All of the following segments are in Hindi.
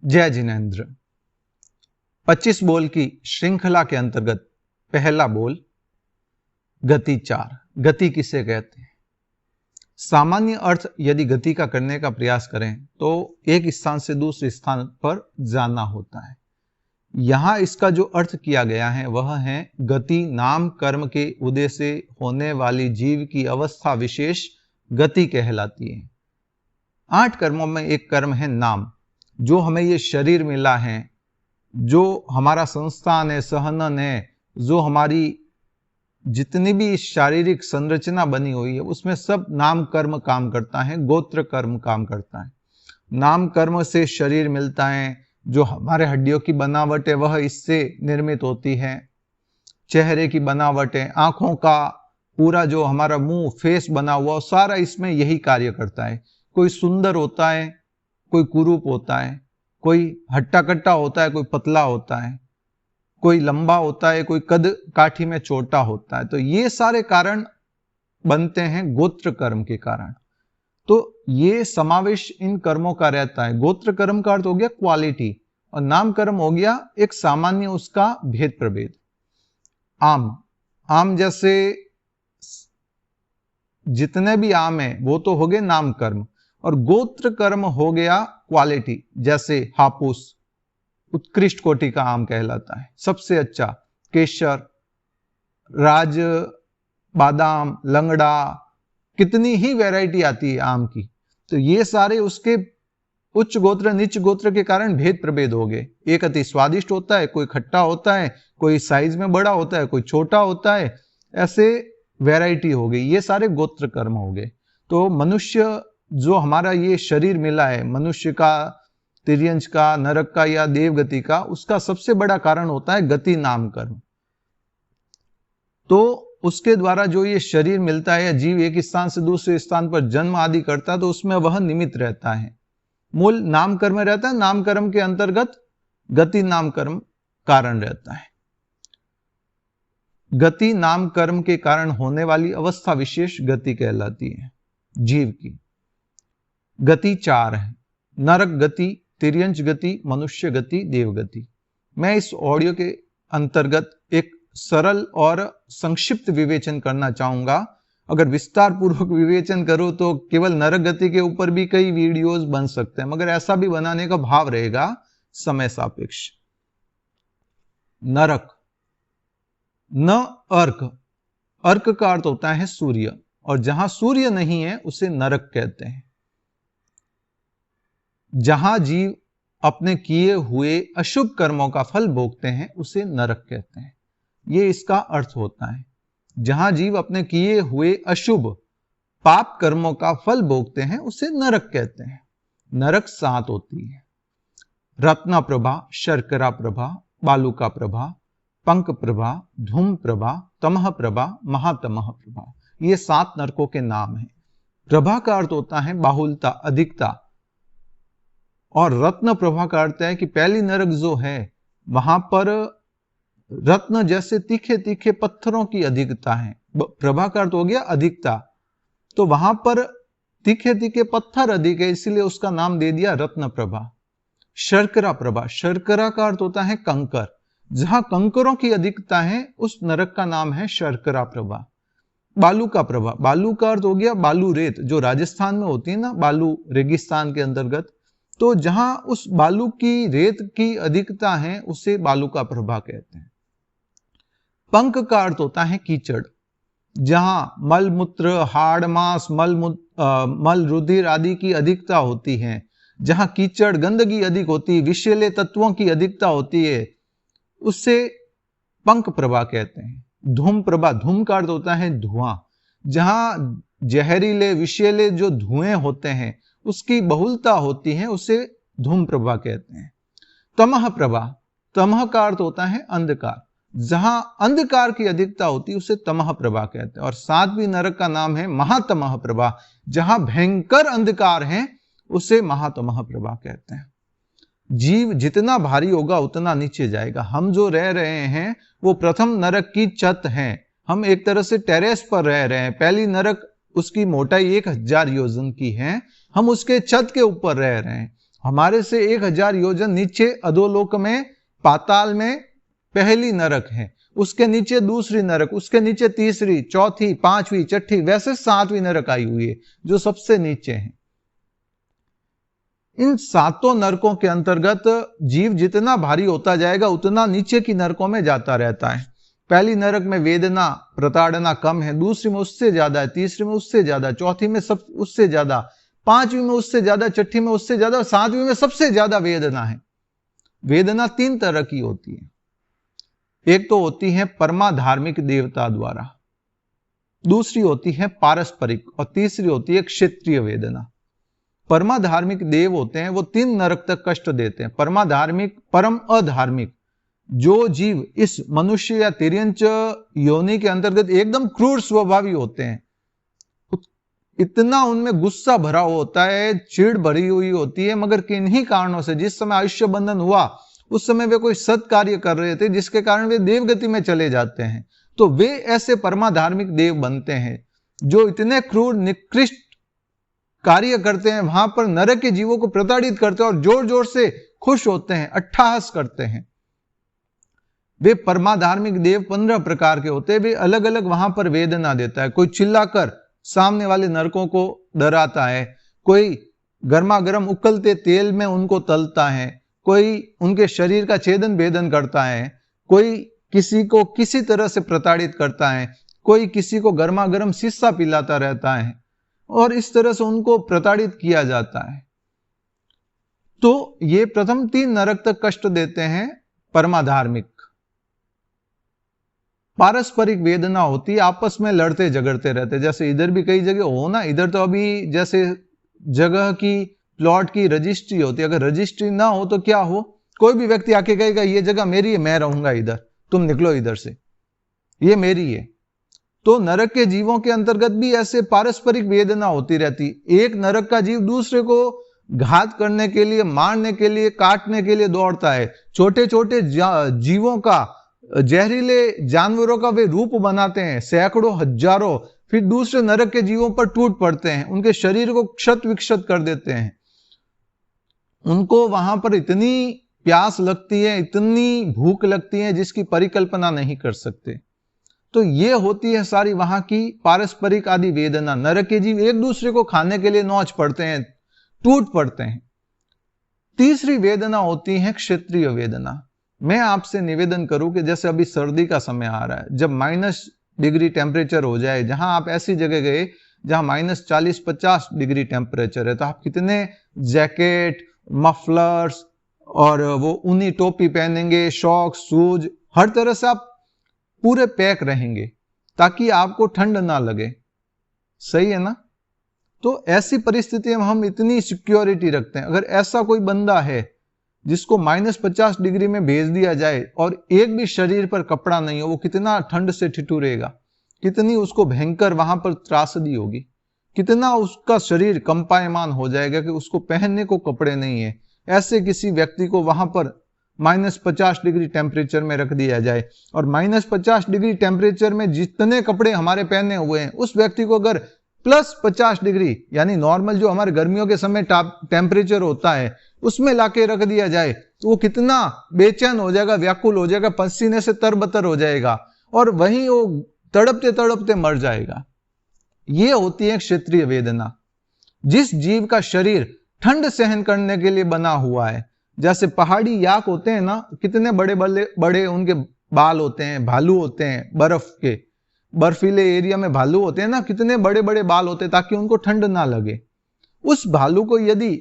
जय जिनेंद्र। 25 बोल की श्रृंखला के अंतर्गत पहला बोल गति 4। गति किसे कहते हैं? सामान्य अर्थ यदि गति का करने का प्रयास करें तो एक स्थान से दूसरे स्थान पर जाना होता है। यहां इसका जो अर्थ किया गया है वह है गति नाम कर्म के उदय से होने वाली जीव की अवस्था विशेष गति कहलाती है। 8 कर्मों में एक कर्म है नाम। जो हमें ये शरीर मिला है, जो हमारा संस्थान है, सहनन है, जो हमारी जितनी भी शारीरिक संरचना बनी हुई है उसमें सब नाम कर्म काम करता है, गोत्र कर्म काम करता है। नाम कर्म से शरीर मिलता है, जो हमारे हड्डियों की बनावट है वह इससे निर्मित होती है। चेहरे की बनावट है, आंखों का पूरा जो हमारा मुंह फेस बना हुआ सारा इसमें यही कार्य करता है। कोई सुंदर होता है, कोई कुरूप होता है, कोई हट्टा कट्टा होता है, कोई पतला होता है, कोई लंबा होता है, कोई कद काठी में छोटा होता है। तो ये सारे कारण बनते हैं गोत्र कर्म के कारण। तो ये समावेश इन कर्मों का रहता है। गोत्र कर्म का अर्थ हो गया क्वालिटी और नाम कर्म हो गया एक सामान्य उसका भेद प्रभेद। आम जैसे जितने भी आम है वो तो हो गए नाम कर्म, और गोत्र कर्म हो गया क्वालिटी। जैसे हापुस उत्कृष्ट कोटि का आम कहलाता है, सबसे अच्छा। केसर, राज, बादाम, लंगड़ा, कितनी ही वैरायटी आती है आम की। तो ये सारे उसके उच्च गोत्र नीच गोत्र के कारण भेद प्रभेद हो गए। एक अति स्वादिष्ट होता है, कोई खट्टा होता है, कोई साइज में बड़ा होता है, कोई छोटा होता है, ऐसे वैरायटी हो गई। ये सारे गोत्र कर्म हो गए। तो मनुष्य जो हमारा ये शरीर मिला है, मनुष्य का, तिर्यंच का, नरक का या देवगति का, उसका सबसे बड़ा कारण होता है गति नाम कर्म। तो उसके द्वारा जो ये शरीर मिलता है या जीव एक स्थान से दूसरे स्थान पर जन्म आदि करता है तो उसमें वह निमित्त रहता है। मूल नाम कर्म रहता है, नाम कर्म के अंतर्गत गति नाम कर्म कारण रहता है। गति नाम कर्म के कारण होने वाली अवस्था विशेष गति कहलाती है जीव की। गति 4 है, नरक गति, तिर्यंच गति, मनुष्य गति, देवगति। मैं इस ऑडियो के अंतर्गत एक सरल और संक्षिप्त विवेचन करना चाहूंगा। अगर विस्तार पूर्वक विवेचन करूं तो केवल नरक गति के ऊपर भी कई वीडियोस बन सकते हैं, मगर ऐसा भी बनाने का भाव रहेगा समय सापेक्ष। नरक, न अर्क, अर्क का अर्थ होता है सूर्य, और जहां सूर्य नहीं है उसे नरक कहते हैं। जहां जीव अपने किए हुए अशुभ कर्मों का फल भोगते हैं उसे नरक कहते हैं। यह इसका अर्थ होता है। जहां जीव अपने किए हुए अशुभ पाप कर्मों का फल भोगते हैं उसे नरक कहते हैं। नरक 7 होती है: रत्न प्रभा, शर्करा प्रभा, बालुका प्रभा, पंक प्रभा, धूम प्रभा, तमह प्रभा, महातमह प्रभा। ये 7 नरकों के नाम हैं। प्रभा का अर्थ होता है बाहुलता, अधिकता, और रत्न प्रभा का अर्थ है कि पहली नरक जो है वहां पर रत्न जैसे तीखे तीखे पत्थरों की अधिकता है। प्रभा का अर्थ हो गया अधिकता, तो वहां पर तीखे तीखे पत्थर अधिक है, इसलिए उसका नाम दे दिया रत्न प्रभा। शर्करा प्रभा, शर्करा का अर्थ होता है कंकर, जहां कंकरों की अधिकता है उस नरक का नाम है शर्करा प्रभा। बालू का प्रभा, बालू का अर्थ हो गया बालू रेत, जो राजस्थान में होती है ना, बालू रेगिस्तान के अंतर्गत। तो जहां उस बालू की रेत की अधिकता है उसे बालू का प्रभा कहते हैं। पंक का अर्थ होता है कीचड़, जहां मल मूत्र, हाड़ मांस, मल रुधिर आदि की अधिकता होती है, जहां कीचड़ गंदगी अधिक होती है, विषैले तत्वों की अधिकता होती है, उससे पंक प्रभा कहते हैं। धूम प्रभा, धूम का अर्थ होता है धुआं, जहां जहरीले विषैले जो धुएं होते हैं उसकी बहुलता होती है, उसे धूम प्रभा कहते हैं। तमह प्रभा, तमह का अर्थ होता है अंधकार, जहां अंधकार की अधिकता होती है उसे तमह प्रभा कहते हैं। और 7वीं नरक का नाम है महातमह प्रभा, जहां भयंकर अंधकार है उसे महातमह प्रभा कहते हैं। जीव जितना भारी होगा उतना नीचे जाएगा। हम जो रह रहे हैं वो प्रथम नरक की छत है। हम एक तरह से टेरेस पर रह रहे हैं। पहली नरक उसकी मोटाई 1000 योजन की है, हम उसके छत के ऊपर रह रहे हैं। हमारे से 1000 योजन नीचे अधोलोक में, पाताल में पहली नरक है, उसके नीचे दूसरी नरक, उसके नीचे तीसरी, चौथी, पांचवी, छठी, वैसे 7वीं नरक आई हुई है जो सबसे नीचे है। इन 7 नरकों के अंतर्गत जीव जितना भारी होता जाएगा उतना नीचे की नरकों में जाता रहता है। पहली नरक में वेदना, प्रताड़ना कम है, दूसरी में उससे ज्यादा है, तीसरी में उससे ज्यादा, चौथी में सब उससे ज्यादा, पांचवी में उससे ज्यादा, छठी में उससे ज्यादा, 7वीं में सबसे ज्यादा वेदना है। वेदना 3 तरह की होती है। एक तो होती है परमाधार्मिक देवता द्वारा, दूसरी होती है पारस्परिक, और तीसरी होती है क्षेत्रीय वेदना। परमाधार्मिक देव होते हैं वो 3 नरक तक कष्ट देते हैं। परमाधार्मिक, परम अधार्मिक, जो जीव इस मनुष्य या तिर्यंच योनि के अंतर्गत एकदम क्रूर स्वभावी होते हैं, इतना उनमें गुस्सा भरा होता है, चिढ़ भरी हुई होती है, मगर किन्हीं कारणों से जिस समय आयुष्य बंधन हुआ उस समय वे कोई सत्कार्य कर रहे थे जिसके कारण वे देवगति में चले जाते हैं, तो वे ऐसे परमाधार्मिक देव बनते हैं जो इतने क्रूर निकृष्ट कार्य करते हैं, वहां पर नरक के जीवों को प्रताड़ित करते हैं और जोर जोर से खुश होते हैं, अट्टहास करते हैं। वे परमाधार्मिक देव 15 प्रकार के होते हैं। वे अलग अलग वहां पर वेदना देता है। कोई चिल्लाकर सामने वाले नरकों को डराता है, कोई गर्मा गर्म उकलते तेल में उनको तलता है, कोई उनके शरीर का छेदन भेदन करता है, कोई किसी को किसी तरह से प्रताड़ित करता है, कोई किसी को गर्मा गर्म शीशा पिलाता रहता है, और इस तरह से उनको प्रताड़ित किया जाता है। तो ये प्रथम 3 नरक तक कष्ट देते हैं परमाधार्मिक। पारस्परिक वेदना होती है, आपस में लड़ते झगड़ते रहते, जैसे इधर भी कई जगह हो ना, इधर तो अभी जैसे जगह की, प्लॉट की रजिस्ट्री होती है, अगर रजिस्ट्री ना हो तो क्या हो, कोई भी व्यक्ति आके कहेगा ये जगह मेरी है, मैं रहूंगा इधर, तुम निकलो इधर से, ये मेरी है। तो नरक के जीवों के अंतर्गत भी ऐसे पारस्परिक वेदना होती रहती। एक नरक का जीव दूसरे को घात करने के लिए, मारने के लिए, काटने के लिए दौड़ता है। छोटे छोटे जीवों का, जहरीले जानवरों का वे रूप बनाते हैं, सैकड़ों हजारों, फिर दूसरे नरक के जीवों पर टूट पड़ते हैं, उनके शरीर को क्षत विक्षत कर देते हैं। उनको वहां पर इतनी प्यास लगती है, इतनी भूख लगती है जिसकी परिकल्पना नहीं कर सकते। तो ये होती है सारी वहां की पारस्परिक आदि वेदना। नरक के जीव एक दूसरे को खाने के लिए नौच पड़ते हैं, टूट पड़ते हैं। तीसरी वेदना होती है क्षेत्रीय वेदना। मैं आपसे निवेदन करूं कि जैसे अभी सर्दी का समय आ रहा है, जब -डिग्री टेम्परेचर हो जाए, जहां आप ऐसी जगह गए जहां -40-50 डिग्री टेम्परेचर है, तो आप कितने जैकेट, मफलर्स और वो ऊनी टोपी पहनेंगे, शॉक्स, शूज, हर तरह से आप पूरे पैक रहेंगे ताकि आपको ठंड ना लगे। सही है ना? तो ऐसी परिस्थिति में हम इतनी सिक्योरिटी रखते हैं। अगर ऐसा कोई बंदा है जिसको -50 डिग्री में भेज दिया जाए और एक भी शरीर पर कपड़ा नहीं हो, वो कितना ठंड से ठिठुरेगा, कितनी उसको भयंकर वहां पर त्रासदी होगी, कितना उसका शरीर कंपायमान हो जाएगा कि उसको पहनने को कपड़े नहीं है। ऐसे किसी व्यक्ति को वहां पर -50 डिग्री टेम्परेचर में रख दिया जाए, और -50 डिग्री टेम्परेचर में जितने कपड़े हमारे पहने हुए हैं, उस व्यक्ति को अगर +50 डिग्री यानी नॉर्मल जो हमारे गर्मियों के समय टेम्परेचर होता है उसमें लाके रख दिया जाए, तो वो कितना बेचैन हो जाएगा, व्याकुल हो जाएगा, पसीने से तरबतर हो जाएगा और वहीं वो तड़पते तड़पते मर जाएगा। ये होती है क्षेत्रीय वेदना। जिस जीव का शरीर ठंड सहन करने के लिए बना हुआ है, जैसे पहाड़ी याक होते हैं ना, कितने बड़े बड़े बड़े उनके बाल होते हैं, भालू होते हैं, बर्फ के बर्फीले एरिया में भालू होते हैं ना, कितने बड़े बड़े बाल होते हैं ताकि उनको ठंड ना लगे। उस भालू को यदि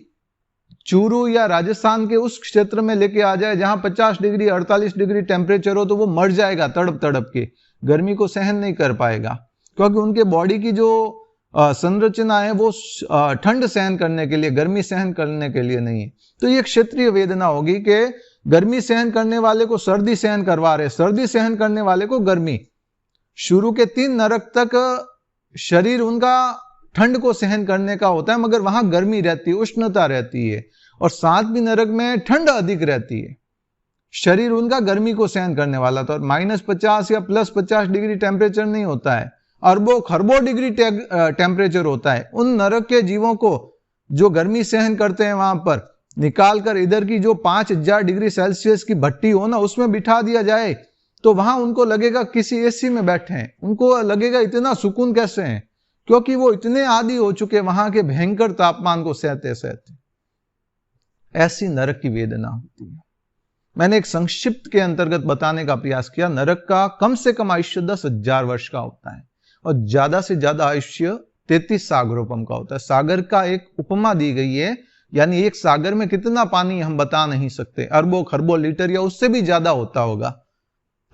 चूरू या राजस्थान के उस क्षेत्र में लेके आ जाए जहां 50 डिग्री 48 डिग्री टेम्परेचर हो, तो वो मर जाएगा तड़प तड़प के, गर्मी को सहन नहीं कर पाएगा, क्योंकि उनके बॉडी की जो संरचना है वो ठंड सहन करने के लिए, गर्मी सहन करने के लिए नहीं है। तो ये क्षेत्रीय वेदना होगी कि गर्मी सहन करने वाले को सर्दी सहन करवा रहे, सर्दी सहन करने वाले को गर्मी। शुरू के 3 नरक तक शरीर उनका ठंड को सहन करने का होता है, मगर वहां गर्मी रहती है, उष्णता रहती है, और 7वीं नरक में ठंड अधिक रहती है, शरीर उनका गर्मी को सहन करने वाला था। -50 या +50 डिग्री टेम्परेचर नहीं होता है, अरबों खरबों डिग्री टेम्परेचर होता है। उन नरक के जीवों को जो गर्मी सहन करते हैं वहां पर, निकाल कर इधर की जो 5000 डिग्री सेल्सियस की भट्टी हो ना, उसमें बिठा दिया जाए तो वहां उनको लगेगा किसी एसी में बैठे हैं, उनको लगेगा इतना सुकून कैसे है, क्योंकि वो इतने आदी हो चुके वहां के भयंकर तापमान को सहते सहते। ऐसी नरक की वेदना होती है। मैंने एक संक्षिप्त के अंतर्गत बताने का प्रयास किया। नरक का कम से कम आयुष्य 10,000 वर्ष का होता है और ज्यादा से ज्यादा आयुष्य 33 सागरोपम का होता है। सागर का एक उपमा दी गई है, यानी एक सागर में कितना पानी हम बता नहीं सकते, अरबों खरबों लीटर या उससे भी ज्यादा होता होगा।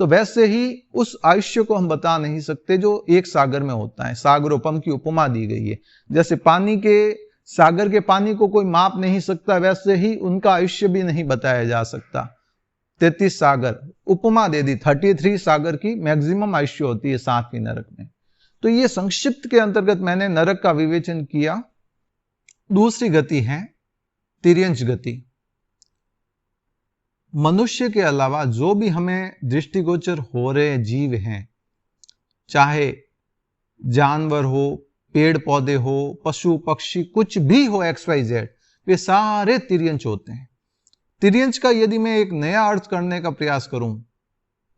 तो वैसे ही उस आयुष्य को हम बता नहीं सकते जो एक सागर में होता है। सागरोपम की उपमा दी गई है। जैसे पानी के, सागर के पानी को कोई माप नहीं सकता, वैसे ही उनका आयुष्य भी नहीं बताया जा सकता। 33 सागर उपमा दे दी। 33 सागर की मैक्सिमम आयुष्य होती है 7वीं नरक में। तो ये संक्षिप्त के अंतर्गत मैंने नरक का विवेचन किया। दूसरी गति है तिर्यंच गति। मनुष्य के अलावा जो भी हमें दृष्टिगोचर हो रहे जीव हैं, चाहे जानवर हो, पेड़ पौधे हो, पशु पक्षी, कुछ भी हो, XYZ, वे सारे तिर्यंच होते हैं। तिर्यंच का यदि मैं एक नया अर्थ करने का प्रयास करूं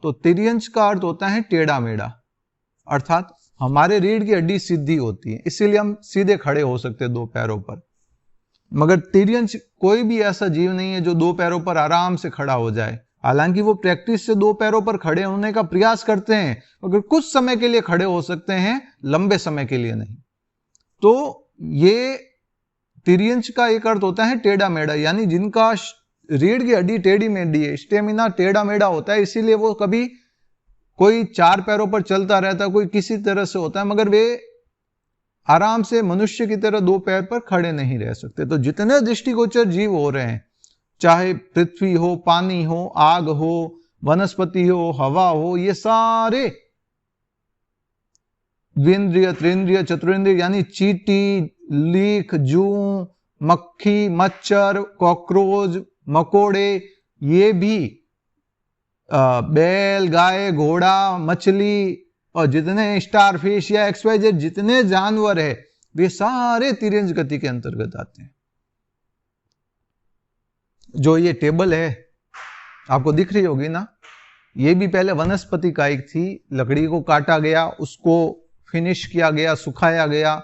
तो तिर्यंच का अर्थ होता है टेढ़ा मेढ़ा, अर्थात हमारे रीढ़ की हड्डी सीधी होती है, इसीलिए हम सीधे खड़े हो सकते हैं 2 पैरों पर। मगर तिर्यंच कोई भी ऐसा जीव नहीं है जो 2 पैरों पर आराम से खड़ा हो जाए। हालांकि वो प्रैक्टिस से 2 पैरों पर खड़े होने का प्रयास करते हैं, मगर कुछ समय के लिए खड़े हो सकते हैं, लंबे समय के लिए नहीं। तो ये तिर्यंच का एक अर्थ होता है टेढ़ा मेढ़ा, यानी जिनका रीढ़ की हड्डी टेढ़ी मेढ़ी है, स्टेमिना टेढ़ा मेढ़ा होता है, इसीलिए वो कभी कोई 4 पैरों पर चलता रहता है, कोई किसी तरह से होता है, मगर वे आराम से मनुष्य की तरह 2 पैर पर खड़े नहीं रह सकते। तो जितने दृष्टिगोचर जीव हो रहे हैं, चाहे पृथ्वी हो, पानी हो, आग हो, वनस्पति हो, हवा हो, ये सारे द्विंद्रिय, त्रिंद्रिय, चतुरिंद्रिय, यानी चींटी, लीख, जूं, मक्खी, मच्छर, कॉकरोच, मकोड़े, ये भी बैल, गाय, घोड़ा, मछली और जितने स्टारफिश या XYZ जितने जानवर है, वे सारे तिर्यंच गति के अंतर्गत आते हैं। जो ये टेबल है आपको दिख रही होगी ना, ये भी पहले वनस्पति कायिक थी। लकड़ी को काटा गया, उसको फिनिश किया गया, सुखाया गया,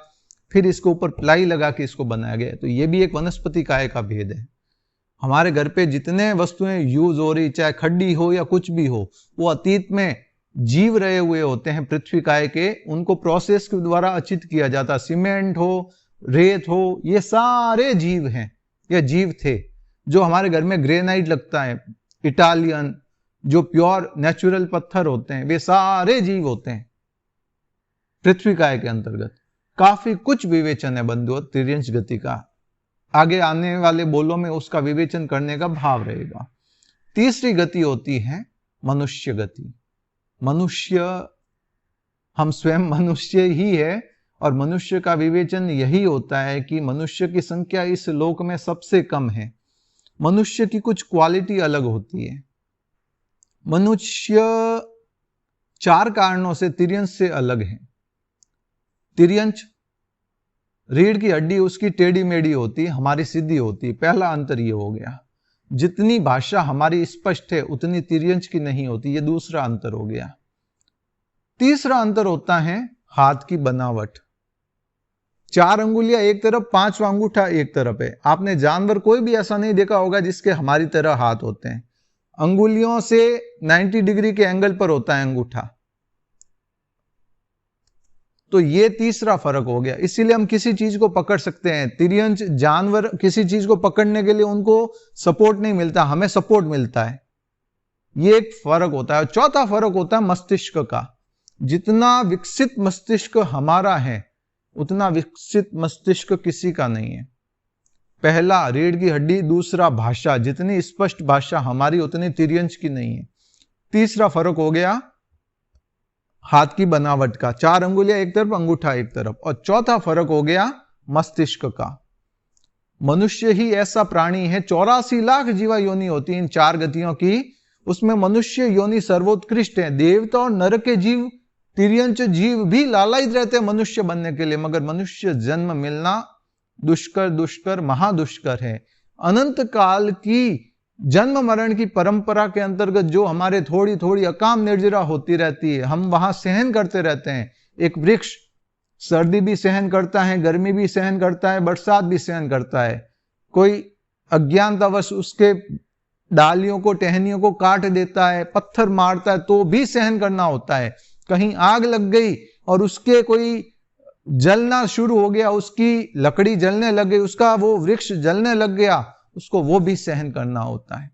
फिर इसके ऊपर प्लाई लगा के इसको बनाया गया। तो ये भी एक वनस्पति काय का भेद है। हमारे घर पे जितने वस्तुएं यूज हो रही, चाहे खड्डी हो या कुछ भी हो, वो अतीत में जीव रहे हुए होते हैं पृथ्वी काय के, उनको प्रोसेस के द्वारा अचित किया जाता। सीमेंट हो, रेत हो, ये सारे जीव हैं, ये जीव थे। जो हमारे घर में ग्रेनाइट लगता है, इटालियन, जो प्योर नेचुरल पत्थर होते हैं, वे सारे जीव होते हैं पृथ्वी काय के अंतर्गत। काफी कुछ विवेचन है बंधुओं तिर्यंच गति का। आगे आने वाले बोलों में उसका विवेचन करने का भाव रहेगा। तीसरी गति होती है मनुष्य गति। मनुष्य, हम स्वयं मनुष्य ही है, और मनुष्य का विवेचन यही होता है कि मनुष्य की संख्या इस लोक में सबसे कम है। मनुष्य की कुछ क्वालिटी अलग होती है। मनुष्य 4 कारणों से तिर्यंच से अलग है। तिर्यंच रीढ़ की हड्डी उसकी टेढ़ी मेढ़ी होती है, हमारी सीधी होती है। पहला अंतर ये हो गया। जितनी भाषा हमारी स्पष्ट है उतनी तिर्यंच की नहीं होती, ये दूसरा अंतर हो गया। तीसरा अंतर होता है हाथ की बनावट। 4 अंगुलियां एक तरफ, 5वां अंगूठा एक तरफ है। आपने जानवर कोई भी ऐसा नहीं देखा होगा जिसके हमारी तरह हाथ होते हैं। अंगुलियों से 90 डिग्री के एंगल पर होता है अंगूठा। तो ये तीसरा फर्क हो गया। इसीलिए हम किसी चीज को पकड़ सकते हैं। तिर्यंच जानवर किसी चीज को पकड़ने के लिए उनको सपोर्ट नहीं मिलता, हमें सपोर्ट मिलता है। ये एक फर्क होता है। चौथा फर्क होता है मस्तिष्क का। जितना विकसित मस्तिष्क हमारा है उतना विकसित मस्तिष्क किसी का नहीं है। पहला रीढ़ की हड्डी, दूसरा भाषा। जितनी स्पष्ट भाषा हमारी उतनी तिर्यंच की नहीं है। तीसरा फर्क हो गया हाथ की बनावट का, 4 अंगुलियां एक तरफ, अंगूठा एक तरफ। और चौथा फर्क हो गया मस्तिष्क का। मनुष्य ही ऐसा प्राणी है, 84 लाख जीवा योनि होती है इन 4 गतियों की, उसमें मनुष्य योनि सर्वोत्कृष्ट है। देवता और नरक के जीव, तिर्यंच जीव भी लालायित रहते हैं मनुष्य बनने के लिए, मगर मनुष्य जन्म मिलना दुष्कर महादुष्कर है। अनंत काल की जन्म मरण की परंपरा के अंतर्गत जो हमारे थोड़ी थोड़ी अकाम निर्जरा होती रहती है, हम वहां सहन करते रहते हैं। एक वृक्ष सर्दी भी सहन करता है, गर्मी भी सहन करता है, बरसात भी सहन करता है। कोई अज्ञानतावश उसके डालियों को, टहनियों को काट देता है, पत्थर मारता है, तो भी सहन करना होता है। कहीं आग लग गई और उसके कोई जलना शुरू हो गया, उसकी लकड़ी जलने लग गई, उसका वो वृक्ष जलने लग गया, उसको वो भी सहन करना होता है।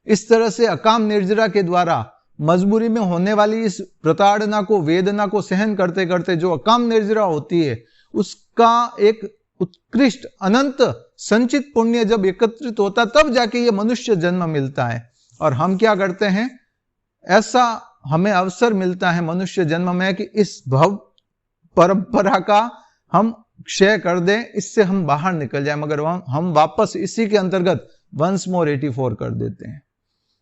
इस तरह से अकाम निर्जरा के द्वारा मजबूरी में होने वाली इस प्रताड़ना को, वेदना को सहन करते करते जो अकाम निर्जरा होती है, उसका एक उत्कृष्ट अनंत संचित पुण्य जब एकत्रित होता, तब जाके ये मनुष्य जन्म मिलता है। और हम क्या करते हैं, ऐसा हमें अवसर मिलता है मनुष्य जन्म में कि इस भव परंपरा का हम क्षय कर दें, इससे हम बाहर निकल जाए, मगर हम वापस इसी के अंतर्गत वंस मोर 84 कर देते हैं।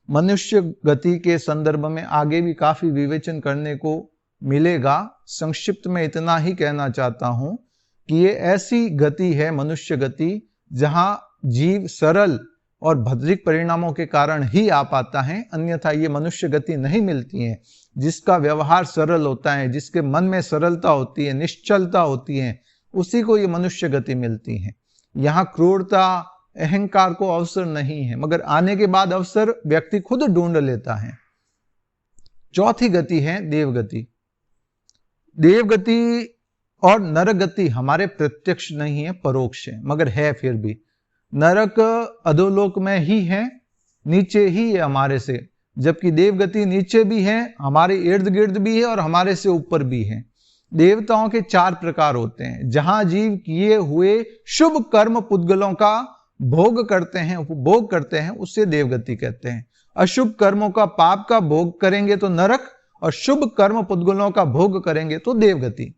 मनुष्य गति के संदर्भ में आगे भी काफी विवेचन करने को मिलेगा। संक्षिप्त में इतना ही कहना चाहता हूं कि ये ऐसी गति है मनुष्य गति, जहां जीव सरल और भद्रिक परिणामों के कारण ही आ पाता है, अन्यथा ये मनुष्य गति नहीं मिलती है। जिसका व्यवहार सरल होता है, जिसके मन में सरलता होती है, निश्चलता होती है, उसी को ये मनुष्य गति मिलती है। यहाँ क्रूरता, अहंकार को अवसर नहीं है, मगर आने के बाद अवसर व्यक्ति खुद ढूंढ लेता है। चौथी गति है देवगति। देवगति और नरक गति हमारे प्रत्यक्ष नहीं है, परोक्ष है, मगर है फिर भी। नरक अधोलोक में ही है, नीचे ही है हमारे से, जबकि देवगति नीचे भी है, हमारे इर्द गिर्द भी है और हमारे से ऊपर भी है। देवताओं के 4 प्रकार होते हैं। जहां जीव किए हुए शुभ कर्म पुद्गलों का भोग करते हैं, उपभोग करते हैं, उससे देवगति कहते हैं। अशुभ कर्मों का, पाप का भोग करेंगे तो नरक, और शुभ कर्म पुद्गलों का भोग करेंगे तो देवगति।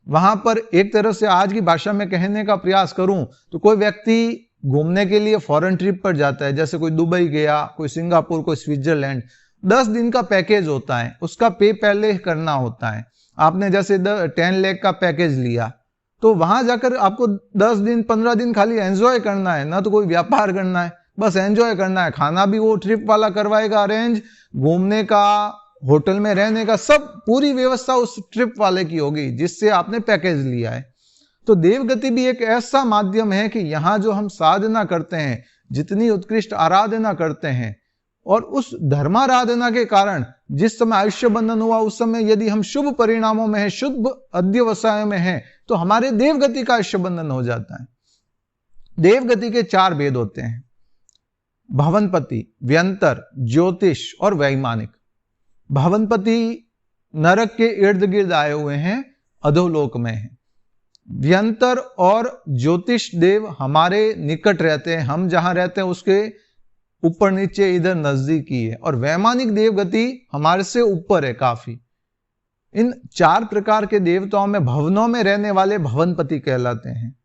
वहां पर एक तरह से आज की भाषा में कहने का प्रयास करूं तो कोई व्यक्ति घूमने के लिए फॉरेन ट्रिप पर जाता है, जैसे कोई दुबई गया, कोई सिंगापुर, कोई स्विट्जरलैंड, 10 दिन का पैकेज होता है, उसका पे पहले करना होता है। आपने जैसे 10 लाख का पैकेज लिया, तो वहां जाकर आपको 10 दिन 15 दिन खाली एंजॉय करना है, ना तो कोई व्यापार करना है, बस एंजॉय करना है। खाना भी वो ट्रिप वाला करवाएगा अरेंज, घूमने का, होटल में रहने का, सब पूरी व्यवस्था उस ट्रिप वाले की होगी जिससे आपने पैकेज लिया है। तो देवगति भी एक ऐसा माध्यम है कि यहां जो हम साधना करते हैं, जितनी उत्कृष्ट आराधना करते हैं, और उस धर्माराधना के कारण जिस समय आयुष्य बंधन हुआ, उस समय यदि हम शुभ परिणामों में हैं, शुभ अध्यवसायों में हैं, तो हमारे देवगति का आयुष्य बंधन हो जाता है। देवगति के 4 भेद होते हैं: भवनपति, व्यंतर, ज्योतिष और वैमानिक। भवनपति नरक के इर्द गिर्द आए हुए हैं, अधोलोक में हैं। व्यंतर और ज्योतिष देव हमारे निकट रहते हैं, हम जहां रहते हैं उसके ऊपर नीचे इधर नजदीकी है। और वैमानिक देवगति हमारे से ऊपर है काफी। इन 4 प्रकार के देवताओं में भवनों में रहने वाले भवनपति कहलाते हैं।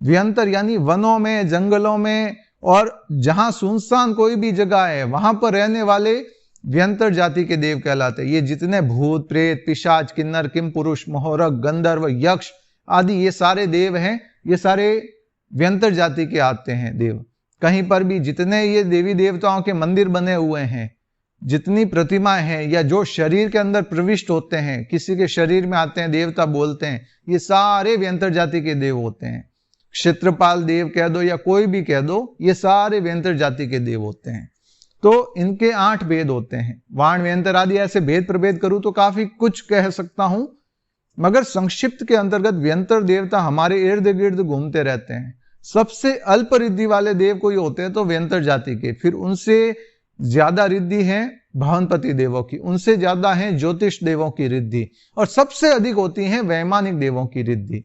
व्यंतर यानी वनों में, जंगलों में, और जहां सुनसान कोई भी जगह है, वहां पर रहने वाले व्यंतर जाति के देव कहलाते हैं। ये जितने भूत, प्रेत, पिशाच, किन्नर, किम पुरुष, मोहरक, गंधर्व, यक्ष आदि ये सारे देव हैं, ये सारे व्यंतर जाति के आते हैं देव। कहीं पर भी जितने ये देवी देवताओं के मंदिर बने हुए हैं, जितनी प्रतिमाएं हैं, या जो शरीर के अंदर प्रविष्ट होते हैं, किसी के शरीर में आते हैं, देवता बोलते हैं, ये सारे व्यंतर जाति के देव होते हैं। क्षेत्रपाल देव कह दो या कोई भी कह दो, ये सारे व्यंतर जाति के देव होते हैं। तो इनके 8 भेद होते हैं। वाण, व्यंतर आदि ऐसे भेद प्रभेद करूं तो काफी कुछ कह सकता हूं, मगर संक्षिप्त के अंतर्गत व्यंतर देवता हमारे इर्द गिर्द घूमते रहते हैं। सबसे अल्प रिद्धि वाले देव कोई होते हैं तो व्यंतर जाति के, फिर उनसे ज्यादा रिद्धि है भवनपति देवों की, उनसे ज्यादा है ज्योतिष देवों की रिद्धि, और सबसे अधिक होती है वैमानिक देवों की रिद्धि।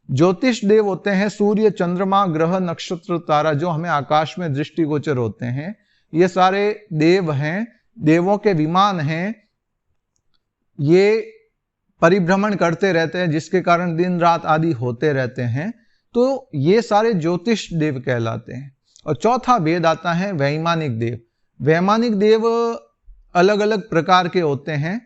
ज्योतिष देव होते हैं सूर्य, चंद्रमा, ग्रह, नक्षत्र, तारा, जो हमें आकाश में दृष्टिगोचर होते हैं। ये सारे देव हैं, देवों के विमान हैं, ये परिभ्रमण करते रहते हैं, जिसके कारण दिन रात आदि होते रहते हैं। तो ये सारे ज्योतिष देव कहलाते हैं। और चौथा भेद आता है वैमानिक देव। वैमानिक देव अलग अलग प्रकार के होते हैं।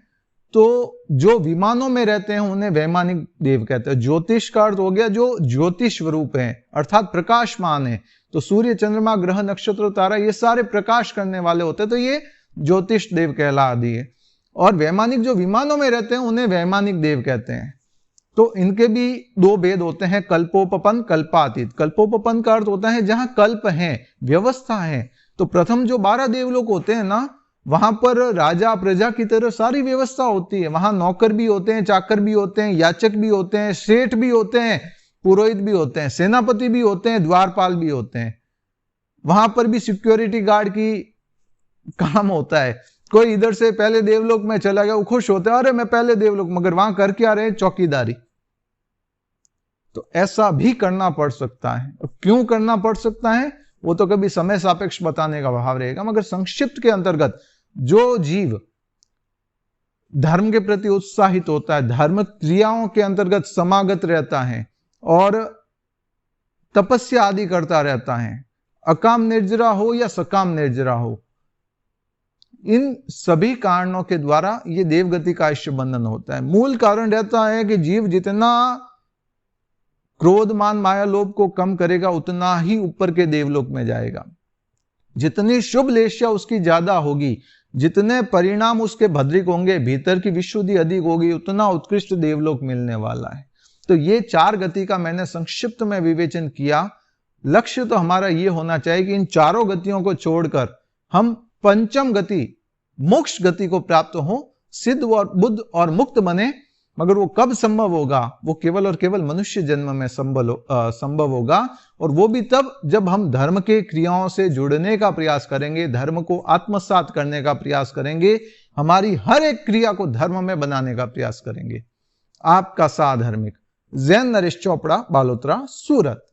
तो जो विमानों में रहते हैं उन्हें वैमानिक देव कहते हैं। ज्योतिष का अर्थ हो गया जो ज्योतिष स्वरूप है, अर्थात प्रकाशमान है। तो सूर्य, चंद्रमा, ग्रह, नक्षत्र, तारा ये सारे प्रकाश करने वाले होते हैं, तो ये ज्योतिष देव कहला दिए। और वैमानिक जो विमानों में रहते हैं उन्हें वैमानिक देव कहते हैं। तो इनके भी दो भेद होते हैं, कल्पोपपन, कल्पातीत। कल्पोपपन का अर्थ होता है जहां कल्प है, व्यवस्था है। तो प्रथम जो 12 देवलोक होते हैं ना, वहां पर राजा प्रजा की तरह सारी व्यवस्था होती है। वहां नौकर भी होते हैं, चाकर भी होते हैं, याचक भी होते हैं, सेठ भी होते हैं, पुरोहित भी होते हैं, सेनापति भी होते हैं, द्वारपाल भी होते हैं। वहां पर भी सिक्योरिटी गार्ड की काम होता है। कोई इधर से पहले देवलोक में चला गया, वो खुश होते हैं, अरे मैं पहले देवलोक, मगर वहां कर क्या रहे, चौकीदारी। तो ऐसा भी करना पड़ सकता है। क्यों करना पड़ सकता है वो तो कभी समय सापेक्ष बताने का भाव रहेगा, मगर संक्षिप्त के अंतर्गत जो जीव धर्म के प्रति उत्साहित होता है, धर्म क्रियाओं के अंतर्गत समागत रहता है और तपस्या आदि करता रहता है, अकाम निर्जरा हो या सकाम निर्जरा हो, इन सभी कारणों के द्वारा ये देवगति का आयुष्य बंधन होता है। मूल कारण रहता है कि जीव जितना क्रोध, मान, माया, लोभ को कम करेगा उतना ही ऊपर के देवलोक में जाएगा। जितनी शुभ लेशा उसकी ज्यादा होगी, जितने परिणाम उसके भद्रिक होंगे, भीतर की विशुद्धि अधिक होगी, उतना उत्कृष्ट देवलोक मिलने वाला है। तो ये 4 गति का मैंने संक्षिप्त में विवेचन किया। लक्ष्य तो हमारा ये होना चाहिए कि इन चारों गतियों को छोड़कर हम पंचम गति, मोक्ष गति को प्राप्त हो, सिद्ध और बुद्ध और मुक्त बने। मगर वो कब संभव होगा? वो केवल और केवल मनुष्य जन्म में संभव होगा, और वो भी तब जब हम धर्म के क्रियाओं से जुड़ने का प्रयास करेंगे, धर्म को आत्मसात करने का प्रयास करेंगे, हमारी हर एक क्रिया को धर्म में बनाने का प्रयास करेंगे। आपका साधर्मिक जैन नरेश चोपड़ा, बालोतरा, सूरत।